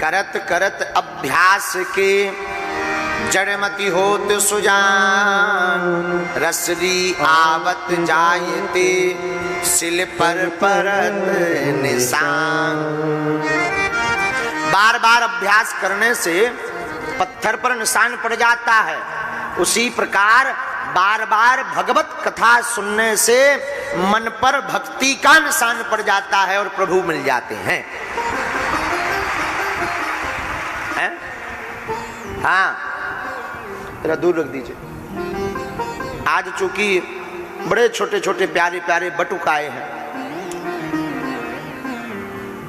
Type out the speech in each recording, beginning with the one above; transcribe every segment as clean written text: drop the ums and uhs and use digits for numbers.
करत करत अभ्यास के जड़मति होत सुजान, रसरी आवत जायते सिल पर परत निशान। बार बार अभ्यास करने से पत्थर पर निशान पड़ जाता है, उसी प्रकार बार बार भगवत कथा सुनने से मन पर भक्ति का निशान पड़ जाता है और प्रभु मिल जाते हैं। हाँ, तेरा दूर रख दीजिए। आज चूंकि बड़े छोटे छोटे प्यारे प्यारे बटुक आए हैं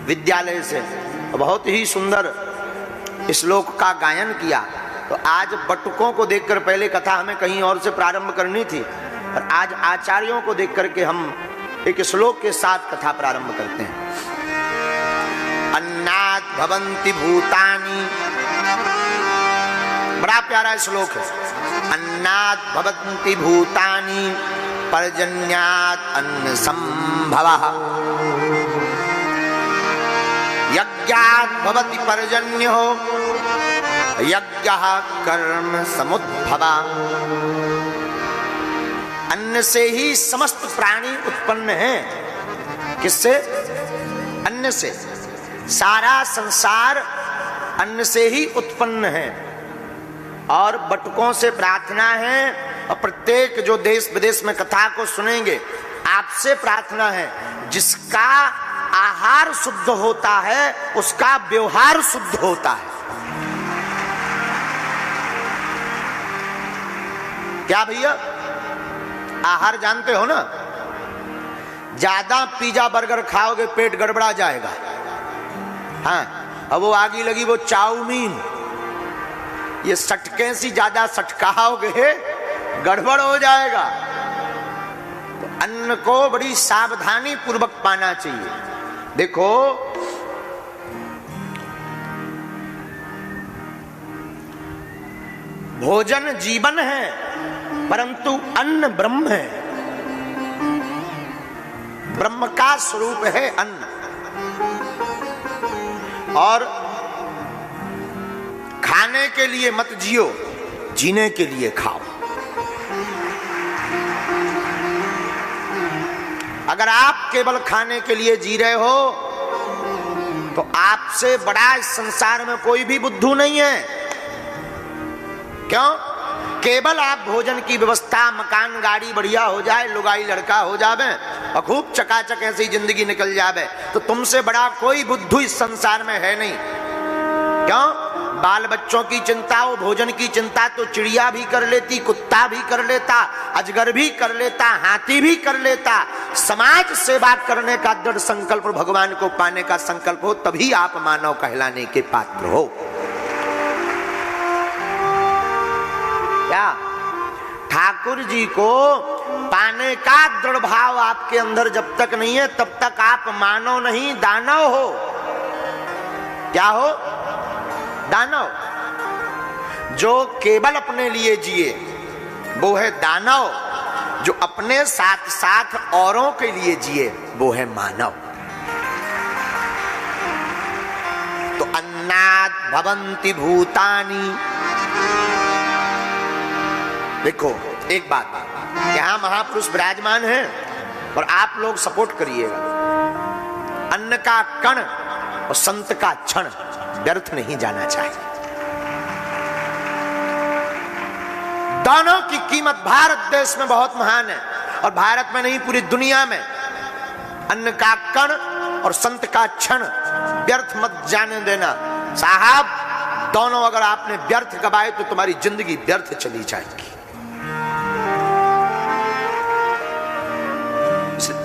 विद्यालय से, बहुत ही सुंदर श्लोक का गायन किया, तो आज बटुकों को देखकर, पहले कथा हमें कहीं और से प्रारंभ करनी थी, और आज आचार्यों को देख करके हम एक श्लोक के साथ कथा प्रारंभ करते हैं। अन्नात् भवन्ति भूतानि, बड़ा प्यारा श्लोक है। अन्नात् भवन्ति भूतानि पर्जन्यात् अन्न संभवः, यज्ञात् भवति पर्जन्यो यज्ञः कर्म समुद्भवः। अन्न से ही समस्त प्राणी उत्पन्न है। किससे? अन्न से। सारा संसार अन्न से ही उत्पन्न है। और बटुकों से प्रार्थना है, और प्रत्येक जो देश विदेश में कथा को सुनेंगे, आपसे प्रार्थना है, जिसका आहार शुद्ध होता है उसका व्यवहार शुद्ध होता है। क्या भैया, आहार जानते हो ना? ज्यादा पिज्जा बर्गर खाओगे पेट गड़बड़ा जाएगा। हाँ, अब वो आगे लगी वो चाउमीन, ये सटके सी ज्यादा सटकाओगे गड़बड़ हो जाएगा। तो अन्न को बड़ी सावधानी पूर्वक पाना चाहिए। देखो, भोजन जीवन है, परंतु अन्न ब्रह्म है। ब्रह्म का स्वरूप है अन्न। और खाने के लिए मत जियो, जीने के लिए खाओ। अगर आप केवल खाने के लिए जी रहे हो तो आपसे बड़ा इस संसार में कोई भी बुद्धू नहीं है। क्यों? केवल आप भोजन की व्यवस्था, मकान गाड़ी बढ़िया हो जाए, लुगाई लड़का हो जावे और खूब चकाचक ऐसी जिंदगी निकल जावे, तो तुमसे बड़ा कोई बुद्धू इस संसार में है नहीं। क्यों? बाल बच्चों की चिंता हो, भोजन की चिंता तो चिड़िया भी कर लेती, कुत्ता भी कर लेता, अजगर भी कर लेता, हाथी भी कर लेता। समाज सेवा करने का दृढ़ संकल्प, भगवान को पाने का संकल्प हो, तभी आप मानव कहलाने के पात्र हो। क्या? ठाकुर जी को पाने का दृढ़ भाव आपके अंदर जब तक नहीं है, तब तक आप मानव नहीं, दानव हो। क्या हो? दानव। जो केवल अपने लिए जिए वो है दानव, जो अपने साथ साथ औरों के लिए जिए वो है मानव। तो अन्नात् भवन्ति भूतानि। देखो एक बात, यहां महापुरुष विराजमान है और आप लोग सपोर्ट करिएगा। अन्न का कण और संत का क्षण व्यर्थ नहीं जाना चाहिए। दोनों की कीमत भारत देश में बहुत महान है, और भारत में नहीं पूरी दुनिया में। अन्न का कण और संत का क्षण व्यर्थ मत जाने देना साहब। दोनों अगर आपने व्यर्थ गवाए तो तुम्हारी जिंदगी व्यर्थ चली जाएगी।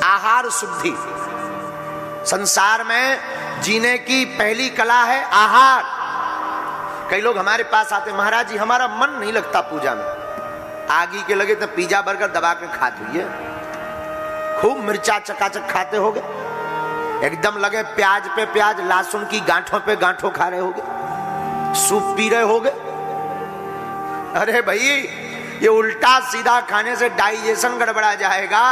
आहार शुद्धि संसार में जीने की पहली कला है, आहार। कई लोग हमारे पास आते, महाराज जी हमारा मन नहीं लगता पूजा में। आगे के लगे तो पिज्जा बर्गर दबा के खाते हुए, खूब मिर्चा चकाचक खाते होगे, एकदम लगे प्याज पे प्याज, लहसुन की गांठों पे गांठों खा रहे होगे, सूप पी रहे होगे। अरे भाई, ये उल्टा सीधा खाने से डाइजेशन गड़बड़ा जाएगा,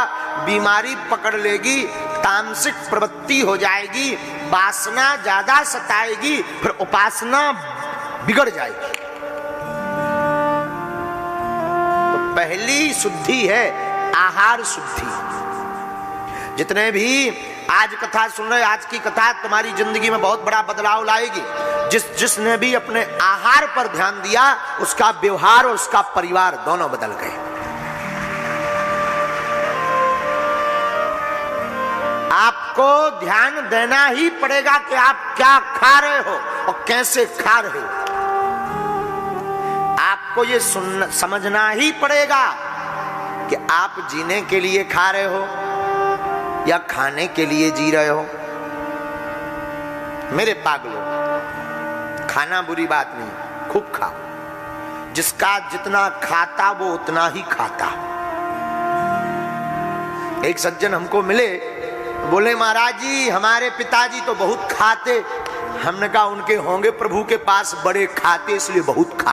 बीमारी पकड़ लेगी, तामसिक प्रवृत्ति हो जाएगी, वासना ज्यादा सताएगी, फिर उपासना बिगड़ जाएगी। तो पहली शुद्धि है आहार शुद्धि। जितने भी आज कथा सुन रहे, आज की कथा तुम्हारी जिंदगी में बहुत बड़ा बदलाव लाएगी। जिसने भी अपने आहार पर ध्यान दिया, उसका व्यवहार और उसका परिवार दोनों बदल गए। आपको ध्यान देना ही पड़ेगा कि आप क्या खा रहे हो और कैसे खा रहे हो। आपको ये समझना ही पड़ेगा कि आप जीने के लिए खा रहे हो या खाने के लिए जी रहे हो। मेरे पागलों, खाना बुरी बात नहीं, खूब खाओ। जिसका जितना खाता वो उतना ही खाता। एक सज्जन हमको मिले, बोले महाराज जी हमारे पिताजी तो बहुत खाते। हमने कहा उनके होंगे प्रभु के पास बड़े खाते, इसलिए बहुत खा